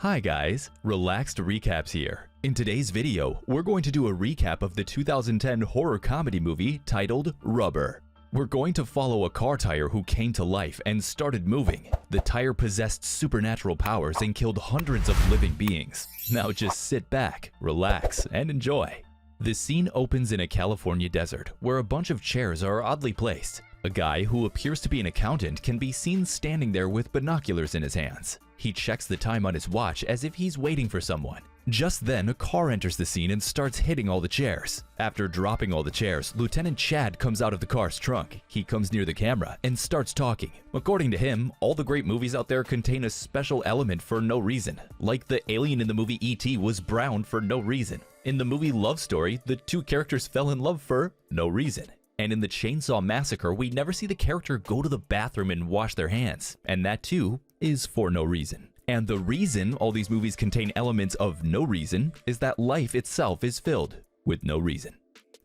Hi guys, Relaxed Recaps here. In today's video, we're going to do a recap of the 2010 horror comedy movie titled Rubber. We're going to follow a car tire who came to life and started moving. The tire possessed supernatural powers and killed hundreds of living beings. Now just sit back, relax, and enjoy. The scene opens in a California desert where a bunch of chairs are oddly placed. A guy who appears to be an accountant can be seen standing there with binoculars in his hands. He checks the time on his watch as if he's waiting for someone. Just then, a car enters the scene and starts hitting all the chairs. After dropping all the chairs, Lieutenant Chad comes out of the car's trunk. He comes near the camera and starts talking. According to him, all the great movies out there contain a special element for no reason. Like the alien in the movie E.T. was brown for no reason. In the movie Love Story, the two characters fell in love for no reason. And in the Chainsaw Massacre, we never see the character go to the bathroom and wash their hands. And that too is for no reason. And the reason all these movies contain elements of no reason is that life itself is filled with no reason.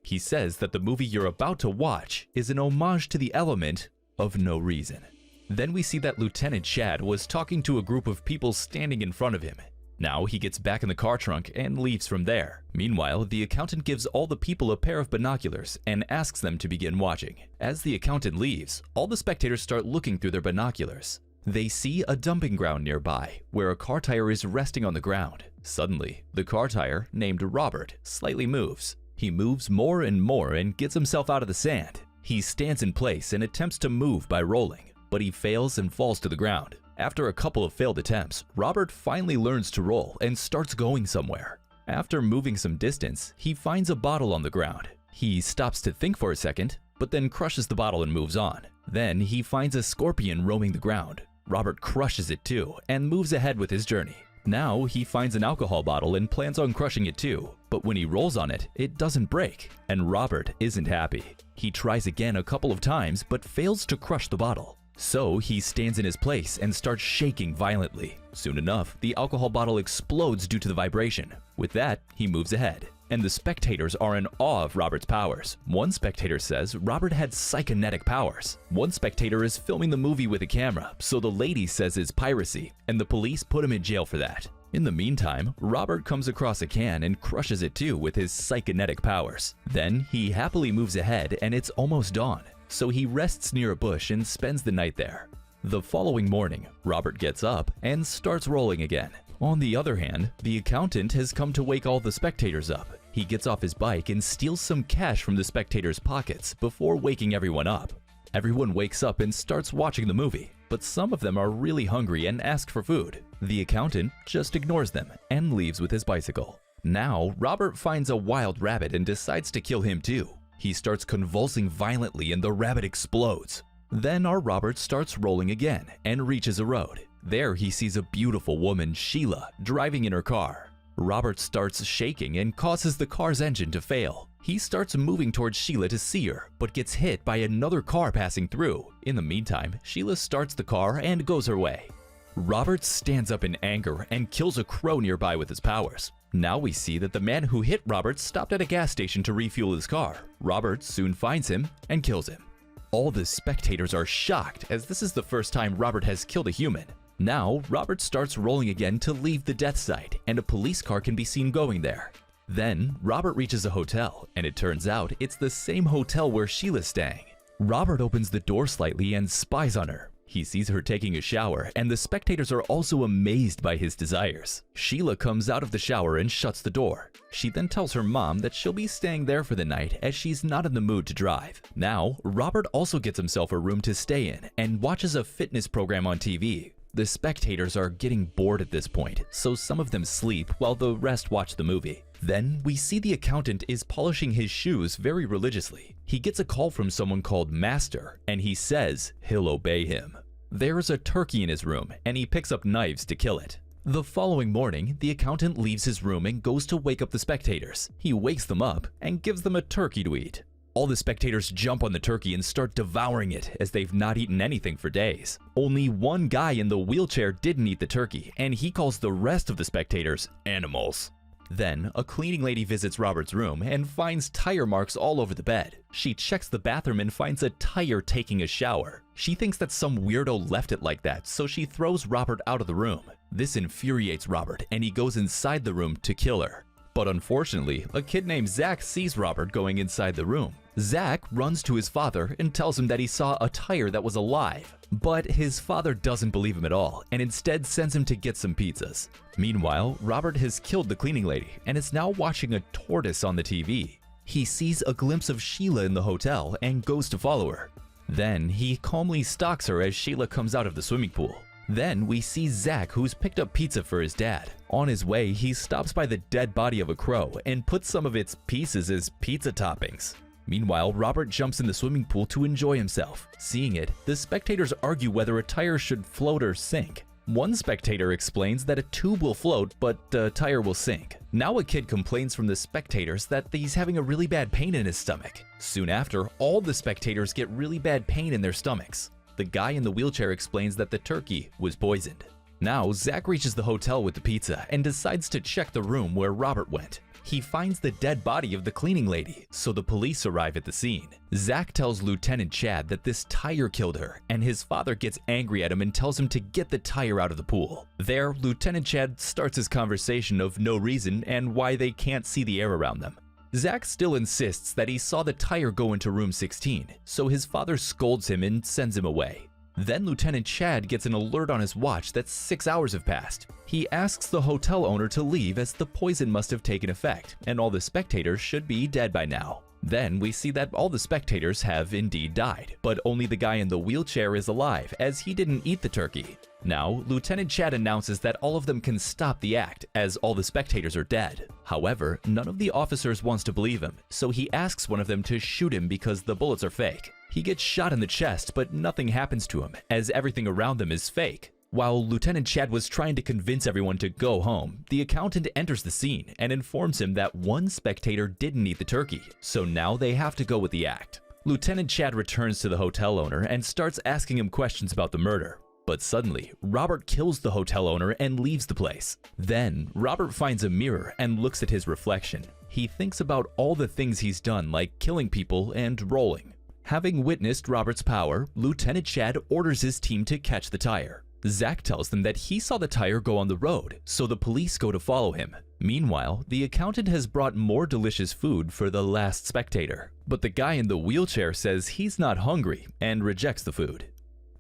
He says that the movie you're about to watch is an homage to the element of no reason. Then we see that Lieutenant Chad was talking to a group of people standing in front of him. Now he gets back in the car trunk and leaves from there. Meanwhile, the accountant gives all the people a pair of binoculars and asks them to begin watching. As the accountant leaves, all the spectators start looking through their binoculars. They see a dumping ground nearby, where a car tire is resting on the ground. Suddenly, the car tire, named Robert, slightly moves. He moves more and more and gets himself out of the sand. He stands in place and attempts to move by rolling, but he fails and falls to the ground. After a couple of failed attempts, Robert finally learns to roll and starts going somewhere. After moving some distance, he finds a bottle on the ground. He stops to think for a second, but then crushes the bottle and moves on. Then he finds a scorpion roaming the ground. Robert crushes it too and moves ahead with his journey. Now he finds an alcohol bottle and plans on crushing it too, but when he rolls on it, it doesn't break, and Robert isn't happy. He tries again a couple of times but fails to crush the bottle. So he stands in his place and starts shaking violently. Soon enough, the alcohol bottle explodes due to the vibration. With that, he moves ahead. And the spectators are in awe of Robert's powers. One spectator says Robert had psychonetic powers. One spectator is filming the movie with a camera, so the lady says it's piracy, and the police put him in jail for that. In the meantime, Robert comes across a can and crushes it too with his psychonetic powers. Then he happily moves ahead and it's almost dawn, so he rests near a bush and spends the night there. The following morning, Robert gets up and starts rolling again. On the other hand, the accountant has come to wake all the spectators up. He gets off his bike and steals some cash from the spectators' pockets before waking everyone up. Everyone wakes up and starts watching the movie, but some of them are really hungry and ask for food. The accountant just ignores them and leaves with his bicycle. Now, Robert finds a wild rabbit and decides to kill him too. He starts convulsing violently and the rabbit explodes. Then our Robert starts rolling again and reaches a road. There he sees a beautiful woman, Sheila, driving in her car. Robert starts shaking and causes the car's engine to fail. He starts moving towards Sheila to see her, but gets hit by another car passing through. In the meantime, Sheila starts the car and goes her way. Robert stands up in anger and kills a crow nearby with his powers. Now we see that the man who hit Robert stopped at a gas station to refuel his car. Robert soon finds him and kills him. All the spectators are shocked as this is the first time Robert has killed a human. Now, Robert starts rolling again to leave the death site, and a police car can be seen going there. Then, Robert reaches a hotel, and it turns out it's the same hotel where Sheila's staying. Robert opens the door slightly and spies on her. He sees her taking a shower, and the spectators are also amazed by his desires. Sheila comes out of the shower and shuts the door. She then tells her mom that she'll be staying there for the night as she's not in the mood to drive. Now, Robert also gets himself a room to stay in and watches a fitness program on TV. The spectators are getting bored at this point, so some of them sleep while the rest watch the movie. Then we see the accountant is polishing his shoes very religiously. He gets a call from someone called Master, and he says he'll obey him. There's a turkey in his room, and he picks up knives to kill it. The following morning, the accountant leaves his room and goes to wake up the spectators. He wakes them up and gives them a turkey to eat. All the spectators jump on the turkey and start devouring it as they've not eaten anything for days. Only one guy in the wheelchair didn't eat the turkey, and he calls the rest of the spectators animals. Then, a cleaning lady visits Robert's room and finds tire marks all over the bed. She checks the bathroom and finds a tire taking a shower. She thinks that some weirdo left it like that, so she throws Robert out of the room. This infuriates Robert, and he goes inside the room to kill her. But unfortunately, a kid named Zach sees Robert going inside the room. Zach runs to his father and tells him that he saw a tire that was alive. But his father doesn't believe him at all and instead sends him to get some pizzas. Meanwhile, Robert has killed the cleaning lady and is now watching a tortoise on the TV. He sees a glimpse of Sheila in the hotel and goes to follow her. Then he calmly stalks her as Sheila comes out of the swimming pool. Then we see Zach, who's picked up pizza for his dad. On his way, he stops by the dead body of a crow and puts some of its pieces as pizza toppings. Meanwhile, Robert jumps in the swimming pool to enjoy himself. Seeing it, the spectators argue whether a tire should float or sink. One spectator explains that a tube will float, but a tire will sink. Now a kid complains from the spectators that he's having a really bad pain in his stomach. Soon after, all the spectators get really bad pain in their stomachs. The guy in the wheelchair explains that the turkey was poisoned. Now, Zach reaches the hotel with the pizza and decides to check the room where Robert went. He finds the dead body of the cleaning lady, so the police arrive at the scene. Zach tells Lieutenant Chad that this tire killed her, and his father gets angry at him and tells him to get the tire out of the pool. There, Lieutenant Chad starts his conversation of no reason and why they can't see the air around them. Zach still insists that he saw the tire go into room 16, so his father scolds him and sends him away. Then Lieutenant Chad gets an alert on his watch that 6 hours have passed. He asks the hotel owner to leave as the poison must have taken effect, and all the spectators should be dead by now. Then we see that all the spectators have indeed died, but only the guy in the wheelchair is alive as he didn't eat the turkey. Now, Lieutenant Chad announces that all of them can stop the act as all the spectators are dead. However, none of the officers wants to believe him, so he asks one of them to shoot him because the bullets are fake. He gets shot in the chest, but nothing happens to him as everything around them is fake. While Lieutenant Chad was trying to convince everyone to go home, the accountant enters the scene and informs him that one spectator didn't eat the turkey, so now they have to go with the act. Lieutenant Chad returns to the hotel owner and starts asking him questions about the murder. But suddenly, Robert kills the hotel owner and leaves the place. Then, Robert finds a mirror and looks at his reflection. He thinks about all the things he's done, like killing people and rolling. Having witnessed Robert's power, Lieutenant Chad orders his team to catch the tire. Zach tells them that he saw the tire go on the road, so the police go to follow him. Meanwhile, the accountant has brought more delicious food for the last spectator, but the guy in the wheelchair says he's not hungry and rejects the food.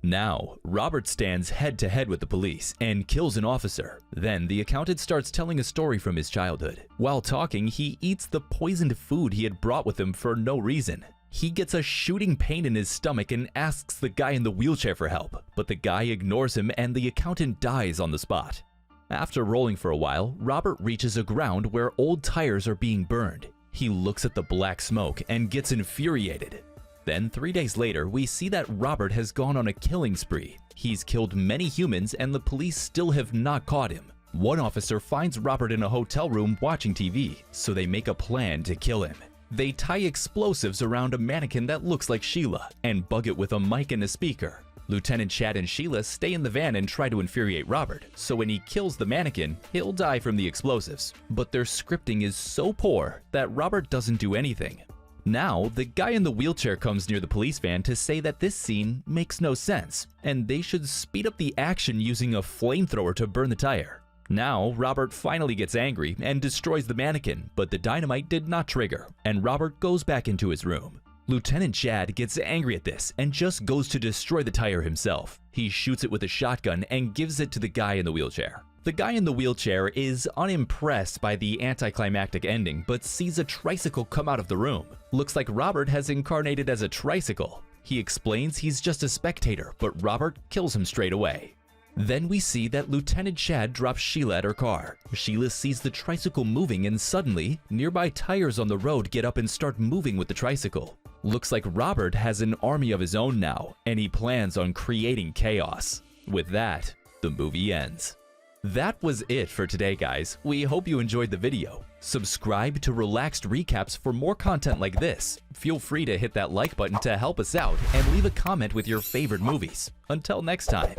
Now, Robert stands head-to-head with the police and kills an officer. Then the accountant starts telling a story from his childhood. While talking, he eats the poisoned food he had brought with him for no reason. He gets a shooting pain in his stomach and asks the guy in the wheelchair for help, but the guy ignores him and the accountant dies on the spot. After rolling for a while, Robert reaches a ground where old tires are being burned. He looks at the black smoke and gets infuriated. Then 3 days later, we see that Robert has gone on a killing spree. He's killed many humans and the police still have not caught him. One officer finds Robert in a hotel room watching TV, so they make a plan to kill him. They tie explosives around a mannequin that looks like Sheila and bug it with a mic and a speaker. Lieutenant Chad and Sheila stay in the van and try to infuriate Robert, so when he kills the mannequin, he'll die from the explosives. But their scripting is so poor that Robert doesn't do anything. Now, the guy in the wheelchair comes near the police van to say that this scene makes no sense, and they should speed up the action using a flamethrower to burn the tire. Now, Robert finally gets angry and destroys the mannequin, but the dynamite did not trigger, and Robert goes back into his room. Lieutenant Chad gets angry at this and just goes to destroy the tire himself. He shoots it with a shotgun and gives it to the guy in the wheelchair. The guy in the wheelchair is unimpressed by the anticlimactic ending, but sees a tricycle come out of the room. Looks like Robert has incarnated as a tricycle. He explains he's just a spectator, but Robert kills him straight away. Then we see that Lieutenant Chad drops Sheila at her car. Sheila sees the tricycle moving and suddenly, nearby tires on the road get up and start moving with the tricycle. Looks like Robert has an army of his own now, and he plans on creating chaos. With that, the movie ends. That was it for today, guys. We hope you enjoyed the video. Subscribe to Relaxed Recaps for more content like this. Feel free to hit that like button to help us out and leave a comment with your favorite movies. Until next time.